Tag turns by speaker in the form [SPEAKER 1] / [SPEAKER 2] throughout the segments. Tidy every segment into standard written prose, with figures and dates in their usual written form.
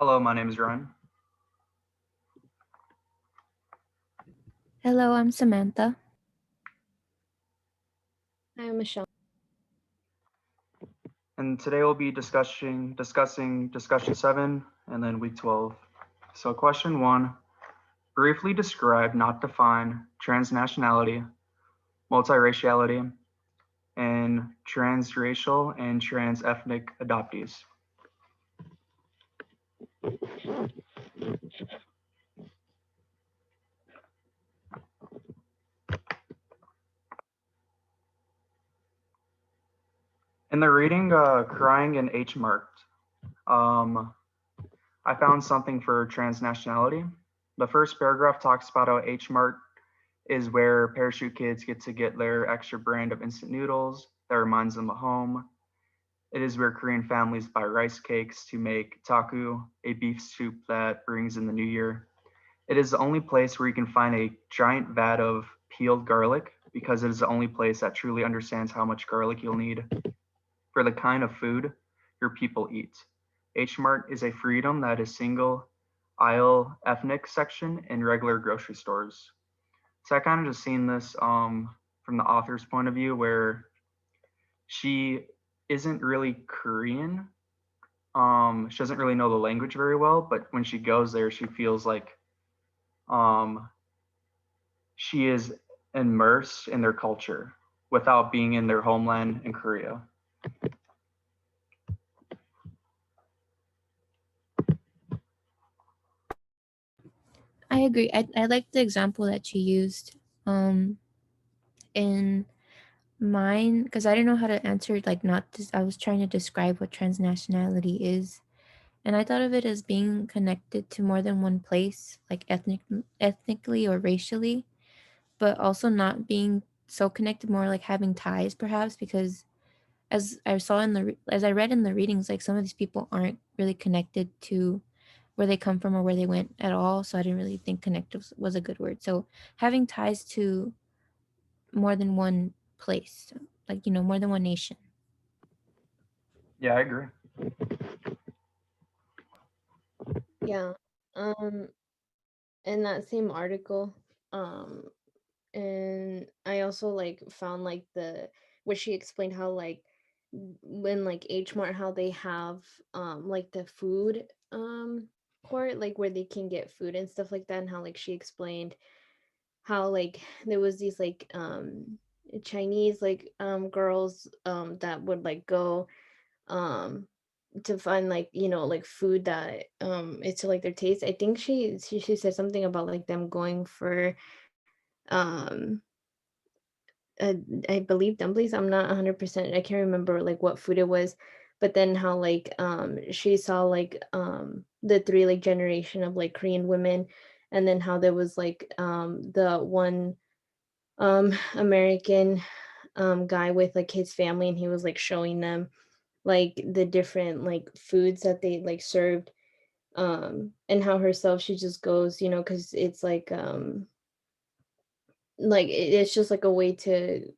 [SPEAKER 1] Hello, my name is Ryan.
[SPEAKER 2] Hello, I'm Samantha.
[SPEAKER 3] Hi, I'm Michelle.
[SPEAKER 1] And today we'll be discussing discussion 7 and then week 12. So question 1, briefly describe, not define, transnationality, multiraciality, and transracial and transethnic adoptees. In the reading Crying in H Marked, um, I found something for transnationality. The first paragraph talks about how H Mart is where parachute kids get to get their extra brand of instant noodles that reminds them of home. It is where Korean families buy rice cakes to make taku, a beef soup that brings in the new year. It is the only place where you can find a giant vat of peeled garlic because it is the only place that truly understands how much garlic you'll need for the kind of food your people eat. H Mart is a freedom that is single aisle ethnic section in regular grocery stores. So I kind of just seen this from the author's point of view where she isn't really Korean. She doesn't really know the language very well, but when she goes there, she feels like um, she is immersed in their culture without being in their homeland in Korea.
[SPEAKER 2] I agree. I like the example that you used in mine because I didn't know how to answer like not this. I was trying to describe what transnationality is, and I thought of it as being connected to more than one place, like ethnically or racially, but also not being so connected, more like having ties perhaps because as I read in the readings, like some of these people aren't really connected to where they come from or where they went at all. So I didn't really think connected was a good word. So having ties to more than one place, like more than one nation.
[SPEAKER 1] Yeah, I agree.
[SPEAKER 3] Yeah. Um, in that same article, um, and I also like found like the where she explained how like when like H Mart how they have like the food court like where they can get food and stuff like that, and how like she explained how like there was these like Chinese like girls that would like go um to find like like food that is to like their taste. I think she said something about like them going for um uh, I believe dumplings. I'm not 100%. I can't remember like what food it was, but then how like she saw like the three like generation of like Korean women, and then how there was like the one American guy with like his family, and he was like showing them like the different like foods that they like served, and how herself she just goes, because it's like it's just like a way to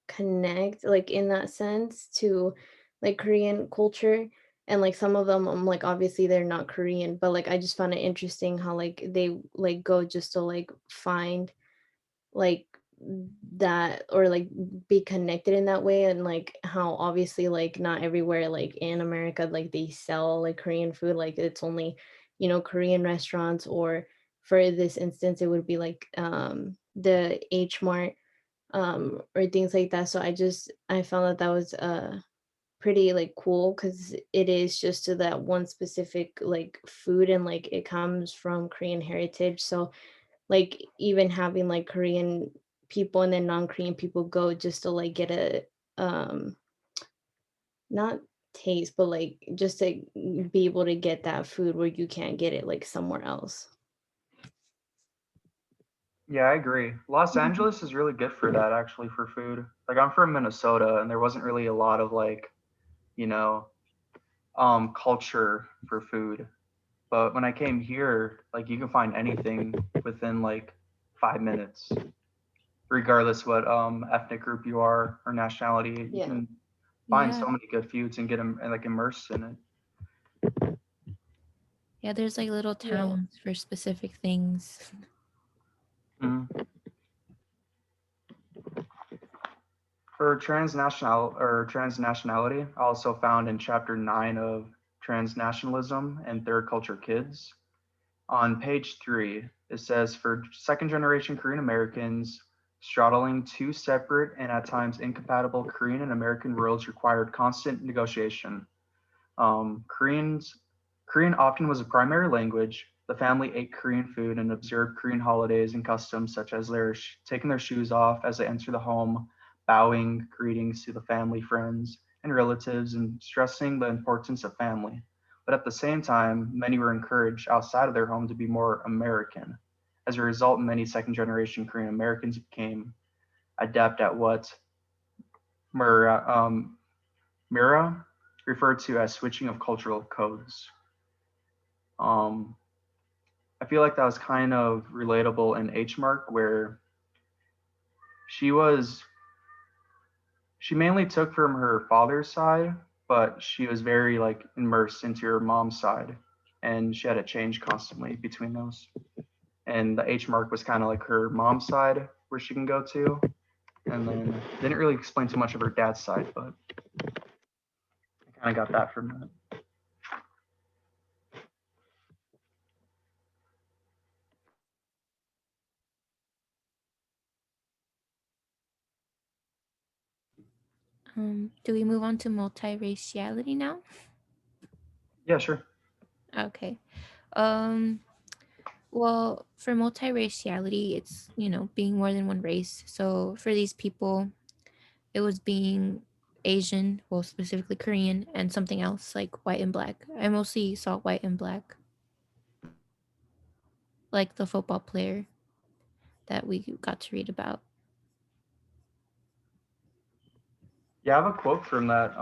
[SPEAKER 3] connect like in that sense to like Korean culture. And like some of them like obviously they're not Korean, but like I just found it interesting how like they like go just to like find like that, or like be connected in that way. And like how obviously like not everywhere like in America like they sell like Korean food, like it's only Korean restaurants, or for this instance it would be like the H Mart or things like that. So I found that that was pretty like cool, because it is just to that one specific like food, and like it comes from Korean heritage. So like even having like Korean people and then non-Korean people go just to like get a um not taste, but like just to be able to get that food where you can't get it like somewhere else.
[SPEAKER 1] Yeah, I agree. Los
[SPEAKER 2] Mhm.
[SPEAKER 1] Angeles is really good for that actually for food. Like I'm from Minnesota and there wasn't really a lot of like, you know, culture for food. But when I came here, like you can find anything within like 5 minutes, regardless what ethnic group you are or nationality. You
[SPEAKER 3] Yeah.
[SPEAKER 1] can find
[SPEAKER 2] Yeah,
[SPEAKER 1] so many good foods and get them like immersed in it.
[SPEAKER 2] Yeah, there's like little
[SPEAKER 3] Yeah.
[SPEAKER 2] towns for specific things.
[SPEAKER 1] Mhm. For transnationality, I also found in chapter 9 of Transnationalism and Third Culture Kids. On page 3, it says for second generation Korean Americans, straddling two separate and at times incompatible Korean and American worlds required constant negotiation. Um, Koreans, Korean often was a primary language. The family ate Korean food and observed Korean holidays and customs such as taking their shoes off as they enter the home, bowing greetings to the family, friends, and relatives, and stressing the importance of family. But at the same time, many were encouraged outside of their home to be more American. As a result, many second generation Korean Americans became adept at what Mura, Mira referred to as switching of cultural codes. Um, I feel like that was kind of relatable in H Mark, where she was she mainly took from her father's side, but she was very like immersed into her mom's side, and she had to change constantly between those. And the H Mark was kind of like her mom's side where she can go to, and then didn't really explain too much of her dad's side, but I kind of got that from that.
[SPEAKER 2] Do we move on to multiraciality now?
[SPEAKER 1] Yeah, sure.
[SPEAKER 2] Okay. Um, well, for multiraciality, it's, being more than one race. So for these people, it was being Asian, well, specifically Korean, and something else like white and black. I mostly saw white and black, like the football player that we got to read about.
[SPEAKER 1] Yeah, I have a quote from that.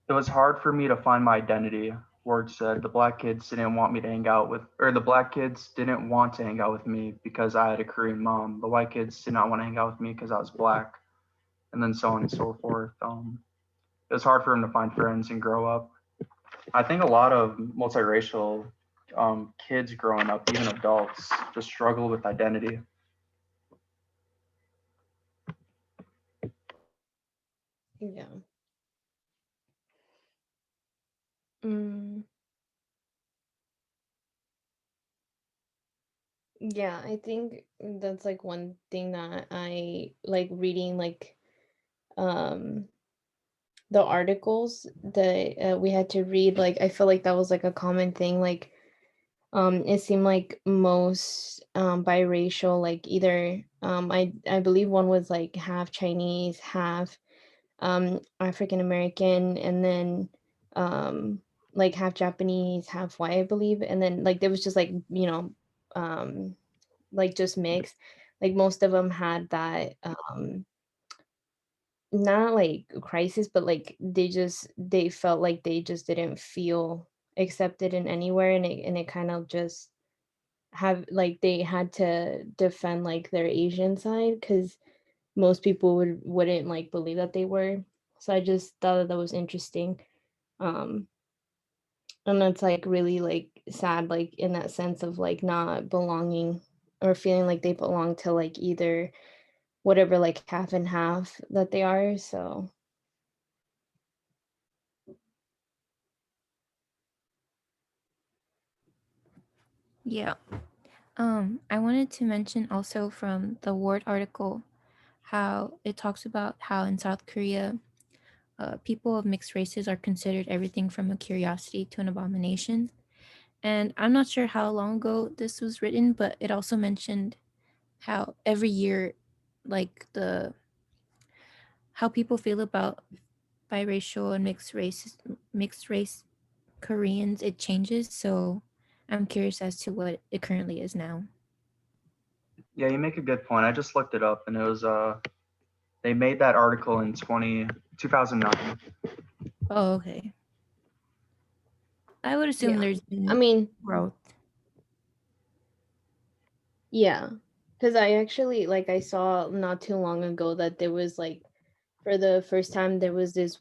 [SPEAKER 1] It was hard for me to find my identity. Ward said the black kids didn't want me to hang out with, or the black kids didn't want to hang out with me because I had a Korean mom. The white kids did not want to hang out with me because I was black, and then so on and so forth. It was hard for him to find friends and grow up. I think a lot of multiracial kids growing up, even adults, just struggle with identity.
[SPEAKER 3] Yeah. Mm, yeah, I think that's like one thing that I like reading like um the articles that we had to read. Like I feel like that was like a common thing. Like it seemed like most biracial, like either I believe one was like half Chinese, half African American, and then um like half Japanese, half white, I believe. And then like there was just like, um like just mixed. Like most of them had that not like a crisis, but like they felt like they just didn't feel accepted in anywhere, and it kind of just have like they had to defend like their Asian side because most people wouldn't like believe that they were. So I just thought that was interesting. Um and that's like really like sad, like in that sense of like not belonging or feeling like they belong to like either whatever like half and half that they are. So
[SPEAKER 2] Yeah. I wanted to mention also from the Ward article how it talks about how in South Korea, people of mixed races are considered everything from a curiosity to an abomination. And I'm not sure how long ago this was written, but it also mentioned how every year, like the how people feel about biracial and mixed race Koreans, it changes. So I'm curious as to what it currently is now.
[SPEAKER 1] Yeah, you make a good point. I just looked it up, and it was they made that article in 2009.
[SPEAKER 2] Oh, okay. I would assume
[SPEAKER 3] yeah,
[SPEAKER 2] there's
[SPEAKER 3] I
[SPEAKER 2] been
[SPEAKER 3] mean,
[SPEAKER 2] growth.
[SPEAKER 3] yeah, because I actually like I saw not too long ago that there was like for the first time there was this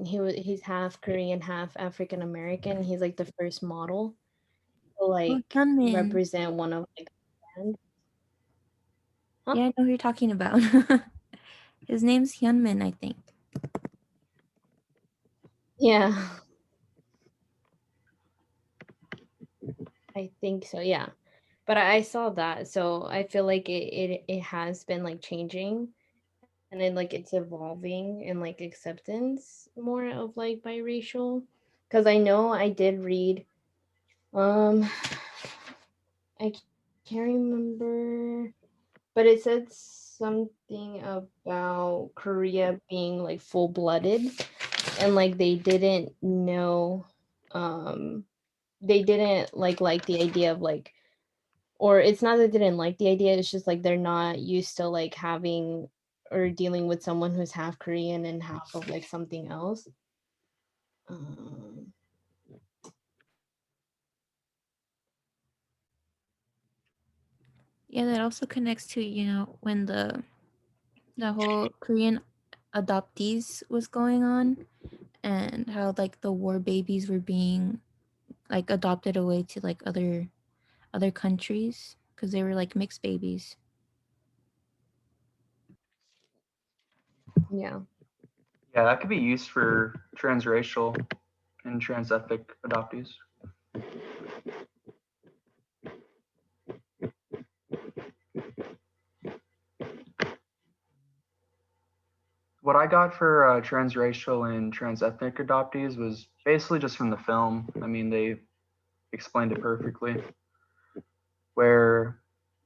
[SPEAKER 3] he's half Korean, half African American. He's like the first model to
[SPEAKER 2] Oh,
[SPEAKER 3] like
[SPEAKER 2] Hyunmin.
[SPEAKER 3] represent one of like brands. Huh?
[SPEAKER 2] Yeah, I know who you're talking about. His name's Hyunmin, I think.
[SPEAKER 3] Yeah, I think so. Yeah. But I saw that, so I feel like it has been like changing, and then like it's evolving and like acceptance more of like biracial. Because I know I did read, um, I can't remember, but it said something about Korea being like full blooded, and like they didn't know, um, they didn't like the idea of like, or it's not that they didn't like the idea, it's just like they're not used to like having or dealing with someone who's half Korean and half of like something else. Um,
[SPEAKER 2] Yeah, that also connects to, when the whole Korean adoptees was going on, and how like the war babies were being like adopted away to like other countries because they were like mixed babies.
[SPEAKER 3] yeah.
[SPEAKER 1] Yeah, that could be used for transracial and transethnic adoptees. What I got for transracial and transethnic adoptees was basically just from the film. I mean, they explained it perfectly. Where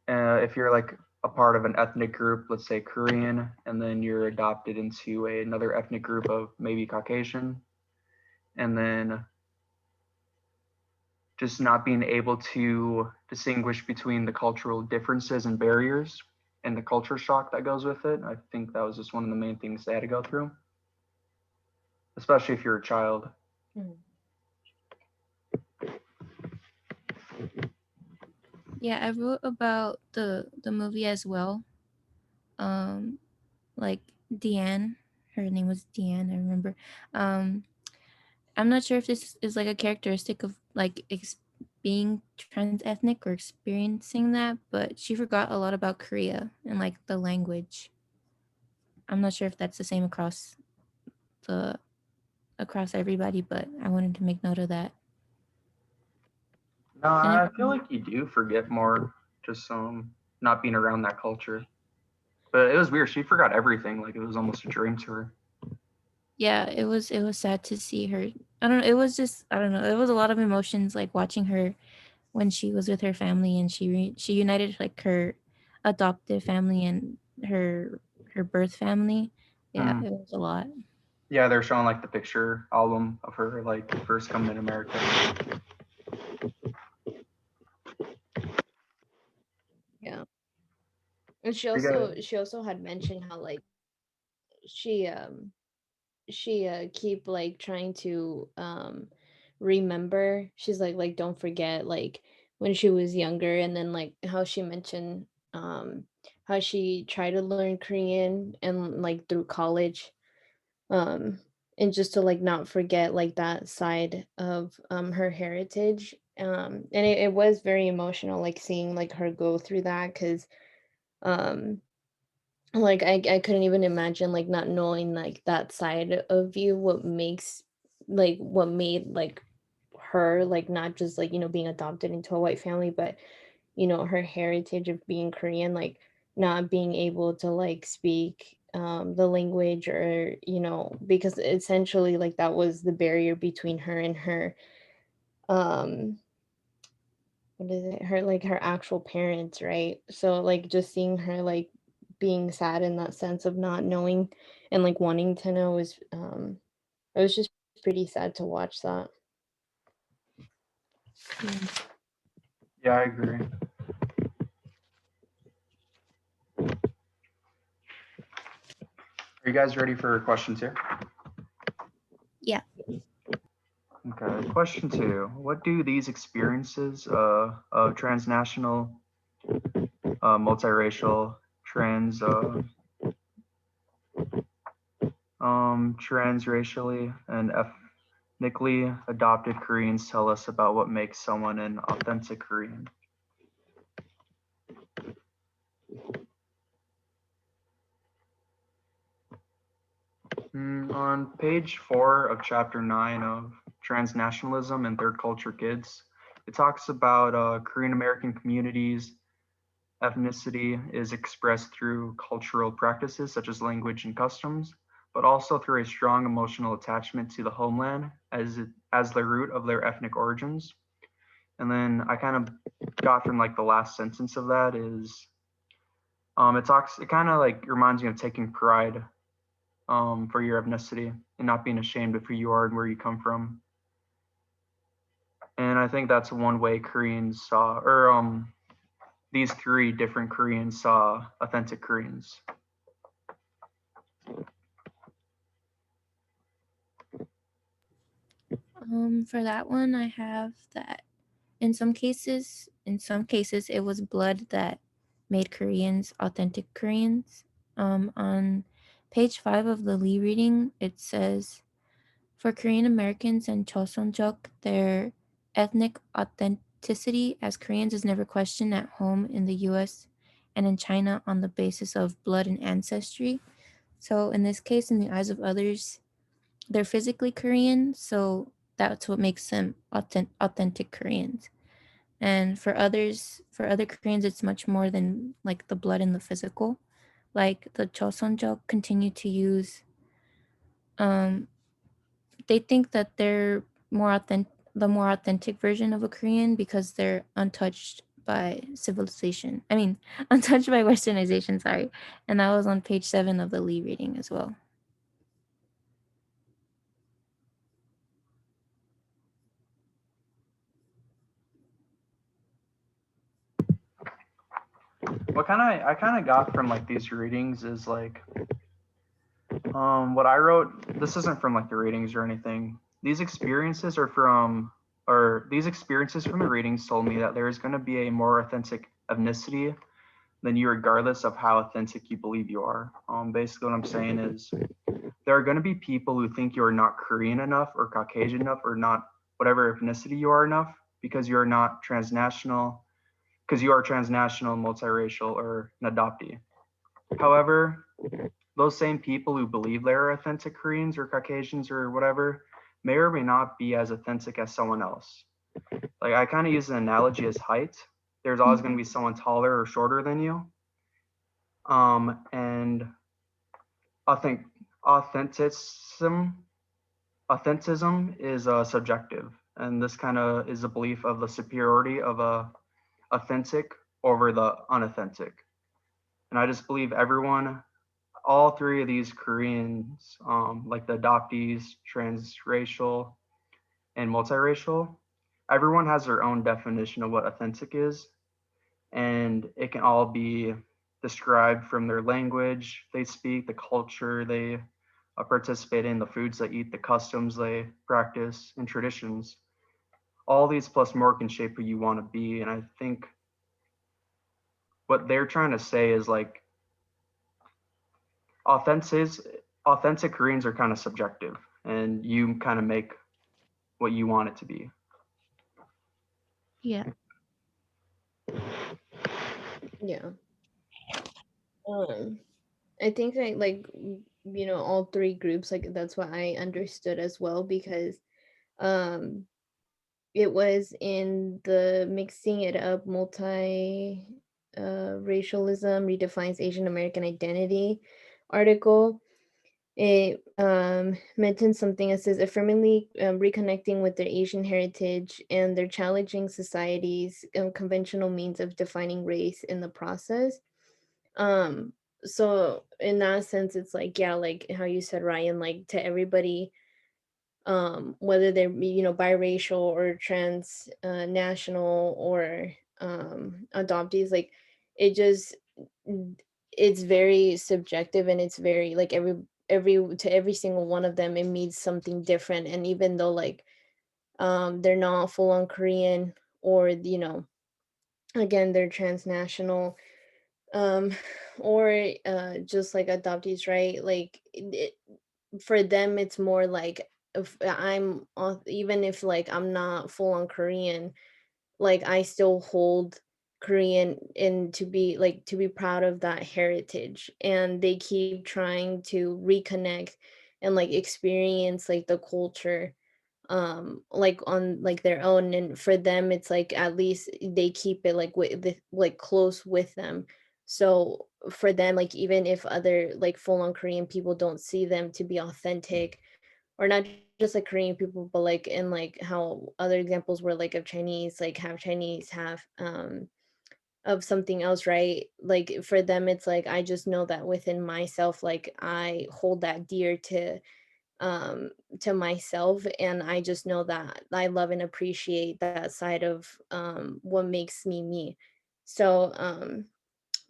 [SPEAKER 1] if you're like a part of an ethnic group, let's say Korean, and then you're adopted into another ethnic group of maybe Caucasian, and then just not being able to distinguish between the cultural differences and barriers and the culture shock that goes with it. I think that was just one of the main things they had to go through, especially if you're a child.
[SPEAKER 3] Mhm.
[SPEAKER 2] Yeah, I wrote about the movie as well. Um, like Deanne, her name was Deanne. I remember. Um, I'm not sure if this is like a characteristic of like being trans ethnic or experiencing that, but she forgot a lot about Korea and like the language. I'm not sure if that's the same the across everybody, but I wanted to make note of that.
[SPEAKER 1] No,
[SPEAKER 2] And
[SPEAKER 1] I feel like you do forget more just not being around that culture. But it was weird. She forgot everything. Like it was almost a dream to her.
[SPEAKER 2] yeah, it was sad to see her. I don't know. It was just I don't know. It was a lot of emotions like watching her when she was with her family and she united like her adoptive family and her birth family. Yeah,
[SPEAKER 1] Mm.
[SPEAKER 2] it was a lot.
[SPEAKER 1] Yeah, they're showing like the picture album of her like first coming to America.
[SPEAKER 3] Yeah. And
[SPEAKER 1] You got
[SPEAKER 3] she also had mentioned how like she keep like trying to remember. She's like don't forget like when she was younger, and then like how she mentioned how she tried to learn Korean and like through college, um and just to like not forget like that side of her heritage. And it was very emotional like seeing like her go through that, because um like I couldn't even imagine like not knowing like that side of you, what makes like what made like her like not just like being adopted into a white family, but her heritage of being Korean, like not being able to like speak the language, or because essentially like that was the barrier between her and her um what is it, her like her actual parents, right? So like just seeing her like being sad in that sense of not knowing and like wanting to know was it was just pretty sad to watch that.
[SPEAKER 2] Yeah.
[SPEAKER 1] Yeah, I agree. Are you guys ready for question two?
[SPEAKER 2] Yeah.
[SPEAKER 1] Okay, question two. What do these experiences of transnational, multiracial, trans, Transracially and ethnically adopted Koreans tell us about what makes someone an authentic Korean. On page 4 of chapter 9 of Transnationalism and Third Culture Kids, it talks about Korean American communities. Ethnicity is expressed through cultural practices such as language and customs, but also through a strong emotional attachment to the homeland as the root of their ethnic origins. And then I kind of got from like the last sentence of that is it kind of like reminds me of taking pride for your ethnicity and not being ashamed of who you are and where you come from. And I think that's one way Koreans saw, or these 3 different Koreans saw authentic Koreans.
[SPEAKER 2] For that one, I have that in some cases, it was blood that made Koreans authentic Koreans. On page 5 of the Lee reading, it says, for Korean Americans and Chosunjuk, their ethnic authenticity as Koreans is never questioned at home in the US and in China on the basis of blood and ancestry. So in this case, in the eyes of others, they're physically Korean, so that's what makes them authentic Koreans. And for others, for other Koreans, it's much more than like the blood and the physical. Like the Chosunjuk continue to use, um, they think that they're the more authentic version of a Korean because they're untouched by civilization. I mean, untouched by westernization, sorry. And that was on page 7 of the Lee reading as well.
[SPEAKER 1] What I kind of got from like these readings is like what I wrote. This isn't from like the readings or anything. These experiences from the readings told me that there is going to be a more authentic ethnicity than you, regardless of how authentic you believe you are. Basically, what I'm saying is there are going to be people who think you are not Korean enough or Caucasian enough or not whatever ethnicity you are enough because you are not transnational, because you are transnational, multiracial, or an adoptee. However, those same people who believe they're authentic Koreans or Caucasians or whatever may or may not be as authentic as someone else. Like I kind of use an analogy as height. There's always going to be someone taller or shorter than you. And I think authenticism is subjective, and this kind of is a belief of the superiority of a authentic over the unauthentic. And I just believe all 3 of these Koreans, like the adoptees, transracial, and multiracial, everyone has their own definition of what authentic is, and it can all be described from their language they speak, the culture they participate in, the foods they eat, the customs they practice, and traditions. All these plus more can shape who you want to be. And I think what they're trying to say is like authentic Koreans are kind of subjective, and you kind of make what you want it to be.
[SPEAKER 2] Yeah.
[SPEAKER 3] Yeah. I think that like all 3 groups, like that's what I understood as well, because um it was in the Mixing It Up Multi Racialism Redefines Asian American Identity article. It mentions something that says affirmingly reconnecting with their Asian heritage and their challenging society's conventional means of defining race in the process. Um, so in that sense, it's like, yeah, like how you said, Ryan, like to everybody, whether they're biracial or trans national or adoptees, like it just it's very subjective, and it's very like every single one of them, it means something different. And even though like they're not full on Korean, or again they're transnational, um or just like adoptees, right? Like for them it's more like if even if like I'm not full on Korean, like I still hold Korean and to be proud of that heritage. And they keep trying to reconnect and like experience like the culture like on like their own. And for them it's like at least they keep it like like close with them. So for them, like even if other like full on Korean people don't see them to be authentic, or not just like Korean people, but like in like how other examples were like of Chinese, like have Chinese, have of something else, right? Like for them, it's like I just know that within myself, like I hold that dear um to myself, and I just know that I love and appreciate that side of what makes me me. So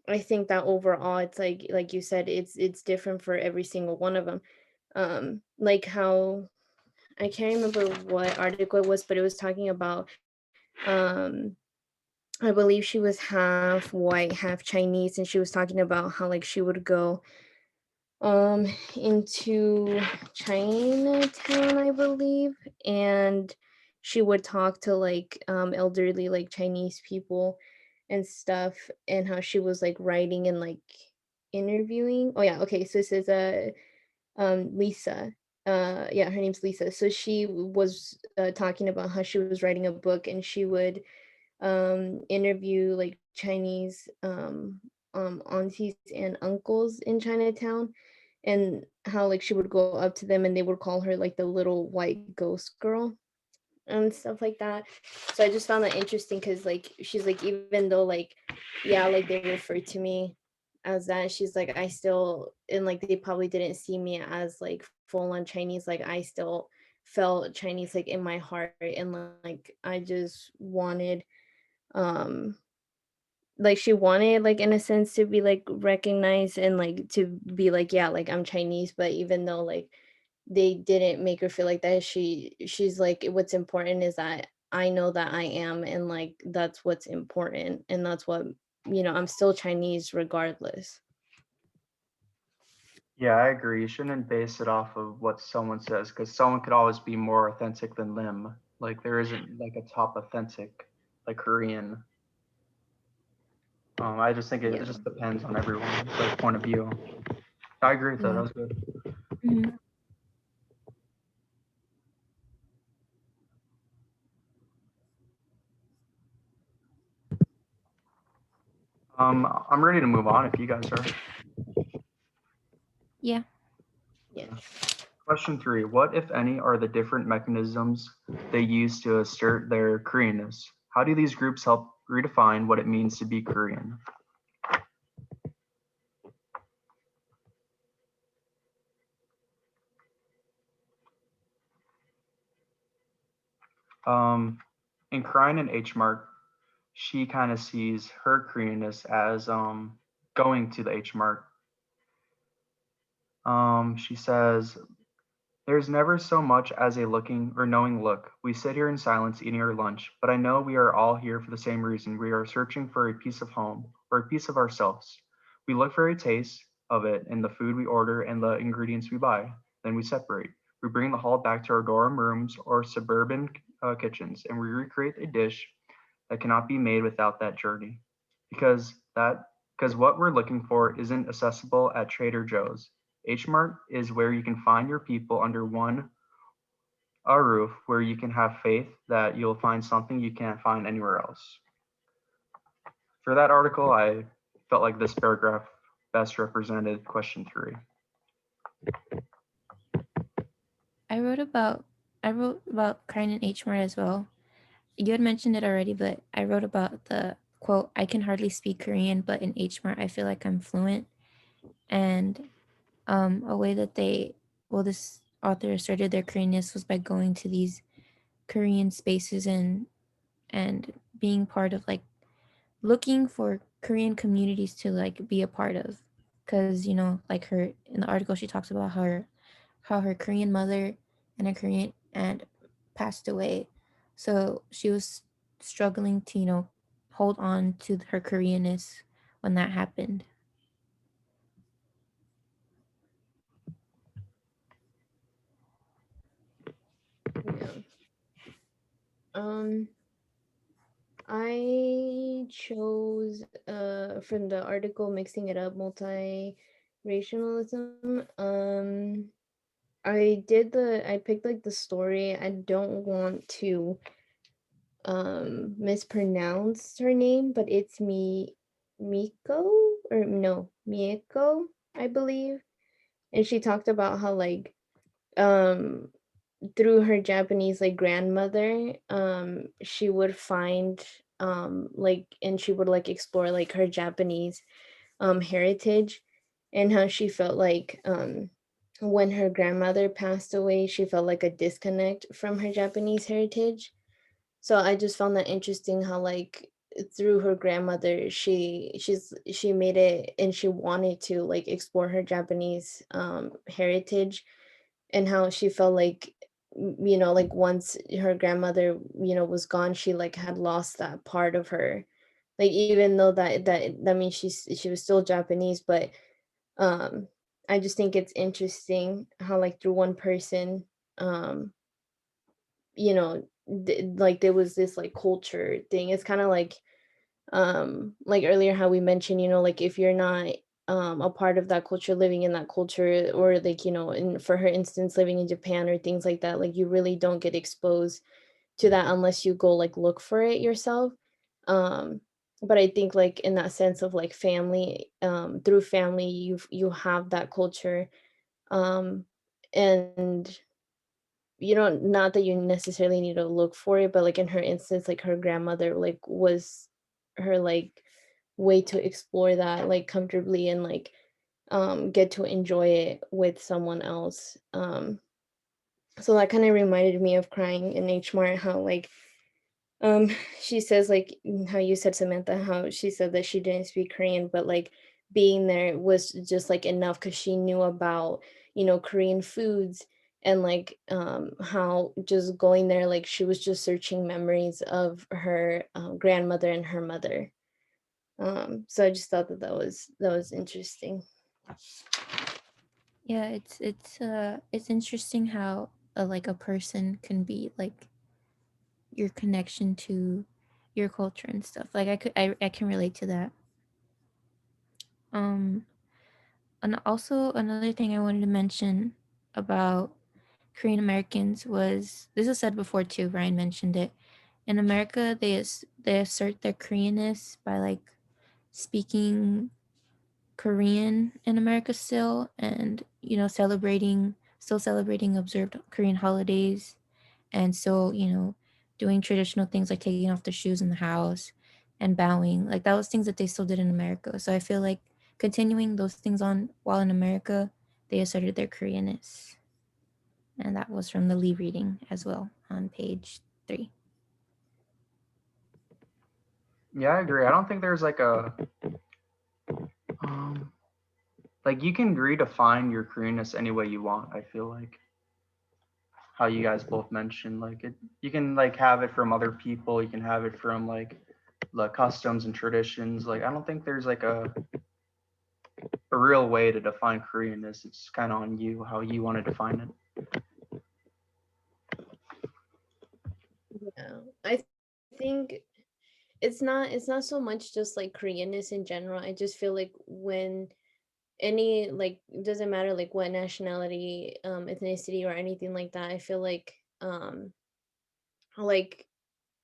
[SPEAKER 3] I think that overall it's like you said, it's different for every single one of them. Like how I can't remember what article it was, but it was talking about um I believe she was half white, half Chinese, and she was talking about how like she would go into Chinatown, I believe, and she would talk to like elderly like Chinese people and stuff, and how she was like writing and like interviewing. Oh yeah, okay, so this is Lisa. Yeah, her name's Lisa. So she was talking about how she was writing a book, and she would interview like Chinese aunties and uncles in Chinatown, and how like she would go up to them and they would call her like the little white ghost girl and stuff like that. So I just found that interesting because like she's like, even though like yeah, like they refer to me as that, she's like I still, and like they probably didn't see me as like full on Chinese, like I still felt Chinese like in my heart. And like I just wanted um like she wanted like in a sense to be like recognized and like to be like yeah, like I'm Chinese. But even though like they didn't make her feel like that, she's like what's important is that I know that I am, and like that's what's important, and that's what, I'm still Chinese regardless.
[SPEAKER 1] Yeah, I agree. You shouldn't base it off of what someone says because someone could always be more authentic than Lim. Like there isn't like a top authentic like Korean. I just think it
[SPEAKER 3] Yeah.
[SPEAKER 1] just depends on everyone's like point of view. I agree with that. That
[SPEAKER 2] Yeah.
[SPEAKER 1] was good.
[SPEAKER 2] Hmm.
[SPEAKER 1] I'm ready to move on if you guys are.
[SPEAKER 2] Yeah.
[SPEAKER 3] Yeah.
[SPEAKER 1] Question 3. What, if any, are the different mechanisms they use to assert their Koreanness? How do these groups help redefine what it means to be Korean? In Crying in H Mart, she kind of sees her Koreanness as going to the H Mart. She says, "There's never so much as a looking or knowing look. We sit here in silence eating our lunch, but I know we are all here for the same reason. We are searching for a piece of home or a piece of ourselves. We look for a taste of it in the food we order and the ingredients we buy. Then we separate. We bring the haul back to our dorm rooms or suburban kitchens, and we recreate a dish that cannot be made without that journey. Because that because what we're looking for isn't accessible at Trader Joe's. H Mart is where you can find your people under one roof, where you can have faith that you'll find something you can't find anywhere else." For that article, I felt like this paragraph best represented question 3.
[SPEAKER 2] I wrote about I wrote about crying in H Mart as well. You had mentioned it already, but I wrote about the quote, I can hardly speak Korean, but in H Mart I feel like I'm fluent. And a way that this author asserted their Koreanness was by going to these Korean spaces and being part of like looking for Korean communities to like be a part of. Cause like her in the article she talks about how her Korean mother and her Korean aunt passed away. So she was struggling to, hold on to her Koreanness when that happened.
[SPEAKER 3] Um, I chose from the article Mixing It Up Multi-Racialism. I picked like the story. I don't want to mispronounce her name, but it's Miko or no, Mieko, I believe. And she talked about how like um through her Japanese like grandmother, she would find like and she would like explore like her Japanese heritage, and how she felt like when her grandmother passed away, she felt like a disconnect from her Japanese heritage. So I just found that interesting how like through her grandmother she made it and she wanted to like explore her Japanese heritage, and how she felt like you know like once her grandmother was gone, she like had lost that part of her, like even though that means she was still Japanese, but um I just think it's interesting how like through one person, um you know like there was this like culture thing. It's kind of like earlier how we mentioned, like if you're not a part of that culture, living in that culture, or like in for her instance living in Japan or things like that, like you really don't get exposed to that unless you go like look for it yourself. um but I think like in that sense of like family, through family you have that culture, um and not that you necessarily need to look for it, but like in her instance, like her grandmother like was her like way to explore that like comfortably and like get to enjoy it with someone else. So that kind of reminded me of Crying in H Mart, how like um she says like how you said, Samantha, how she said that she didn't speak Korean, but like being there was just like enough because she knew about Korean foods, and like how just going there, like she was just searching memories of her grandmother and her mother. So I just thought that was interesting.
[SPEAKER 2] Yeah, it's interesting how like a person can be like your connection to your culture and stuff. Like I can relate to that. Um and also another thing I wanted to mention about Korean Americans was, this is said before too, Ryan mentioned it. In America, they assert their Koreanness by like speaking Korean in America still, and still celebrating observed Korean holidays, and still doing traditional things like taking off their shoes in the house and bowing. Like that was things that they still did in America. So I feel like continuing those things on while in America, they asserted their Koreanness, and that was from the Lee reading as well on page 3.
[SPEAKER 1] Yeah, I agree. I don't think there's like a um like you can redefine your Koreanness any way you want. I feel like how you guys both mentioned, like you can like have it from other people, you can have it from like the customs and traditions. Like I don't think there's like a real way to define Koreanness. It's kind of on you how you want to define it.
[SPEAKER 3] Yeah, I think it's not so much just like Koreanness in general. I just feel like when any like it doesn't matter like what nationality, ethnicity or anything like that, I feel like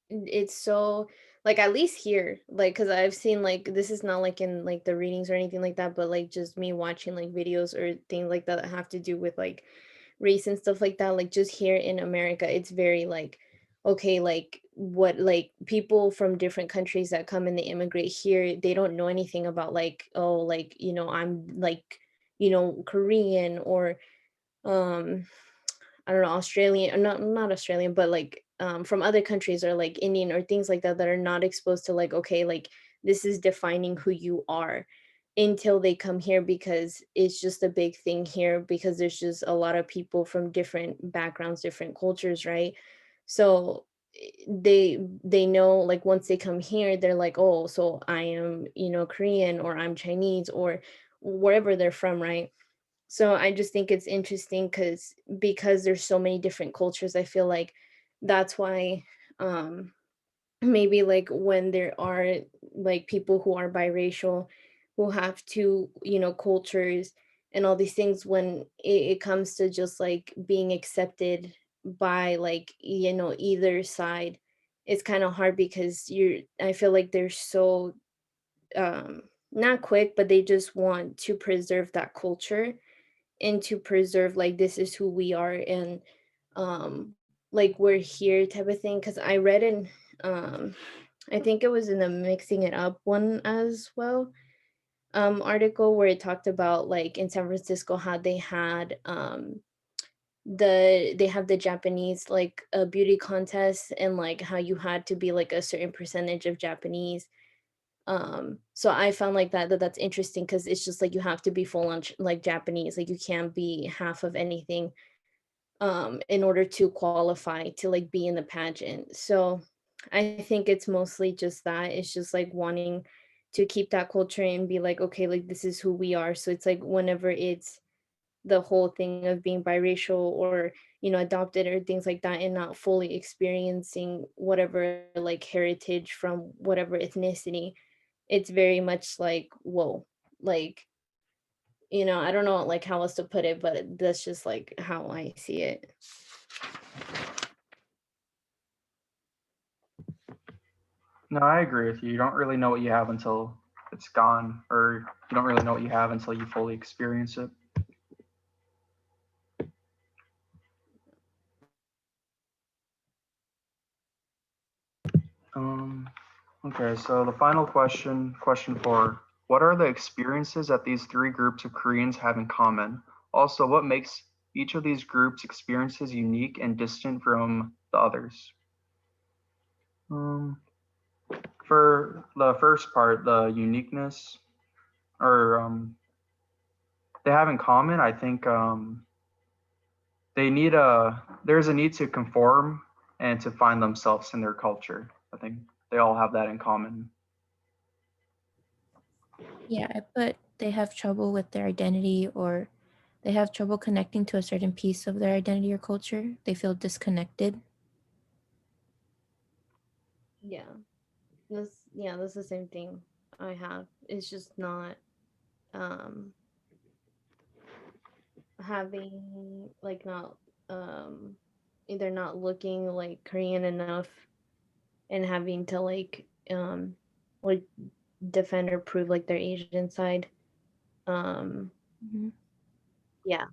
[SPEAKER 3] it's so like at least here, like because I've seen like this is not like in like the readings or anything like that, but like just me watching like videos or things like that that have to do with like race and stuff like that, like just here in America it's very like okay, like what like people from different countries that come and they immigrate here, they don't know anything about like, oh, like I'm like Korean or um I don't know, Australian, or not Australian, but like from other countries, or like Indian or things like that, that are not exposed to like, okay, like this is defining who you are until they come here, because it's just a big thing here because there's just a lot of people from different backgrounds, different cultures, right? So they know like once they come here, they're like, oh, so I am, Korean, or I'm Chinese, or wherever they're from, right? So I just think it's interesting because there's so many different cultures. I feel like that's why maybe like when there are like people who are biracial who have to, cultures and all these things, when it comes to just like being accepted by like, either side, it's kind of hard because I feel like they're so um not quick, but they just want to preserve that culture and to preserve like this is who we are, and um like we're here type of thing. Because I read in I think it was in the Mixing It Up one as well, article, where it talked about like in San Francisco how they had they have the Japanese like a beauty contest, and like how you had to be like a certain percentage of Japanese. So I found like that's interesting, because it's just like you have to be full on like Japanese, like you can't be half of anything in order to qualify to like be in the pageant. So I think it's mostly just that. It's just like wanting to keep that culture and be like, okay, like this is who we are. So it's like whenever it's the whole thing of being biracial or, adopted or things like that, and not fully experiencing whatever like heritage from whatever ethnicity, it's very much like, whoa, like, I don't know like how else to put it, but that's just like how I see it.
[SPEAKER 1] No, I agree with you. You don't really know what you have until it's gone, or you don't really know what you have until you fully experience it. Um, okay, so the final question 4. What are the experiences that these three groups of Koreans have in common? Also, what makes each of these groups' experiences unique and distant from the others? Um, for the first part, the uniqueness, or they have in common, I think there's a need to conform and to find themselves in their culture. I think they all have that in common.
[SPEAKER 2] Yeah, I put they have trouble with their identity, or they have trouble connecting to a certain piece of their identity or culture. They feel disconnected.
[SPEAKER 3] Yeah. That's the same thing I have. It's just not um having like not um either not looking like Korean enough, and having to like defend or prove like their Asian side. Um
[SPEAKER 2] Mhm.
[SPEAKER 3] yeah.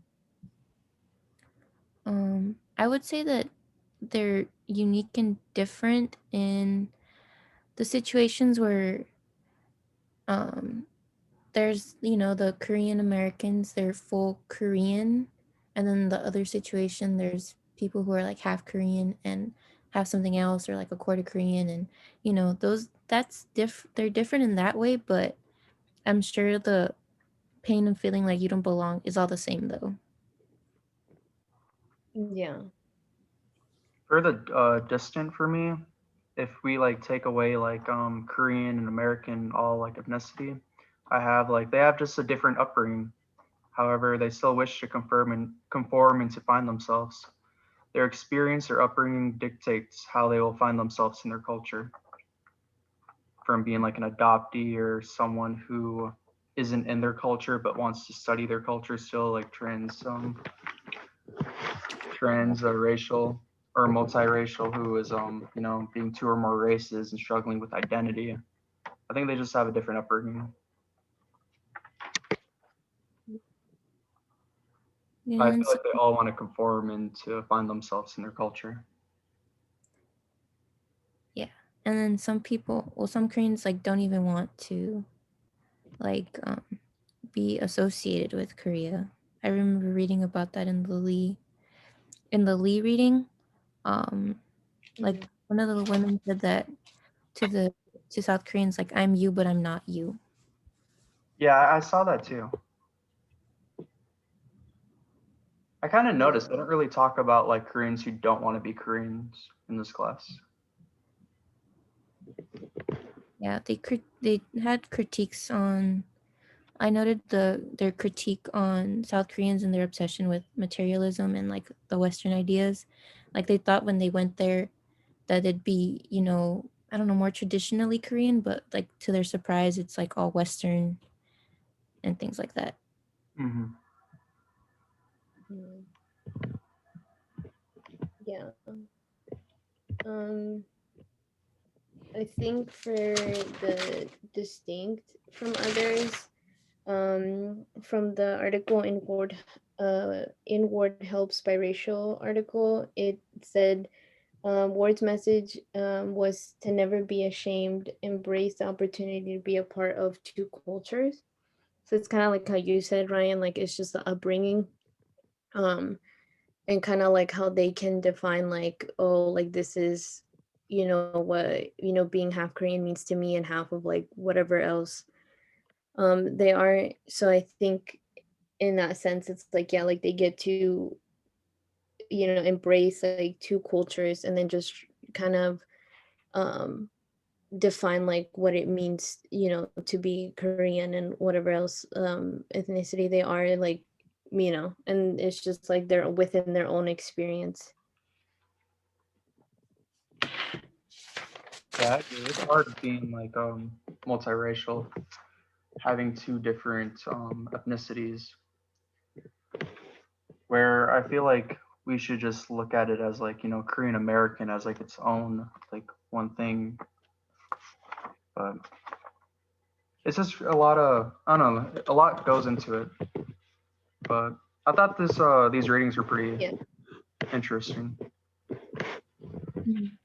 [SPEAKER 2] I would say that they're unique and different in the situations where um, there's, the Korean Americans, they're full Korean. And then the other situation, there's people who are like half Korean and have something else, or like a quarter Korean. And, they're different in that way, but I'm sure the pain of feeling like you don't belong is all the same though.
[SPEAKER 3] Yeah.
[SPEAKER 1] For the distant for me, if we like take away like Korean and American all like ethnicity, I have like they have just a different upbringing. However, they still wish to conform and to find themselves. Their experience or upbringing dictates how they will find themselves in their culture. From being like an adoptee or someone who isn't in their culture but wants to study their culture still, like trans racial or multiracial, who is being two or more races and struggling with identity. I think they just have a different upbringing.
[SPEAKER 2] Yeah,
[SPEAKER 1] I
[SPEAKER 2] and then
[SPEAKER 1] feel like they all want to conform and to find themselves in their culture.
[SPEAKER 2] yeah, and then some people, well, some Koreans like don't even want to like be associated with Korea. I remember reading about that in the Lee reading. Um, like
[SPEAKER 3] Mhm.
[SPEAKER 2] one of the women said that to the to South Koreans, like, I'm you, but I'm not you.
[SPEAKER 1] Yeah, I saw that too. I kind of
[SPEAKER 3] Yeah.
[SPEAKER 1] noticed they don't really talk about like Koreans who don't want to be Koreans in this class.
[SPEAKER 2] Yeah, they had critiques on. I noted their critique on South Koreans and their obsession with materialism and like the Western ideas. Like they thought when they went there that it'd be, you know, I don't know, more traditionally Korean, but like to their surprise, it's like all Western and things like that.
[SPEAKER 1] Hmm.
[SPEAKER 3] Mm. Yeah. Um, I think for the distinct from others, from the article Inward Helps Biracial article, it said Ward's message was to never be ashamed, embrace the opportunity to be a part of two cultures. So it's kind of like how you said, Ryan, like it's just the upbringing. Um, and kind of like how they can define like, oh, like this is, you know, what, you know, being half Korean means to me and half of like whatever else they are. So I think in that sense it's like, yeah, like they get to, you know, embrace like two cultures and then just kind of um define like what it means, you know, to be Korean and whatever else ethnicity they are, like, you know, and it's just like they're within their own experience.
[SPEAKER 1] Yeah, I agree. It's hard being like multiracial, having two different ethnicities. Where I feel like we should just look at it as like, you know, Korean American as like its own like one thing. But it's just a lot of, I don't know, a lot goes into it. But I thought these readings were pretty
[SPEAKER 3] Yeah.
[SPEAKER 1] interesting.
[SPEAKER 2] Mhm.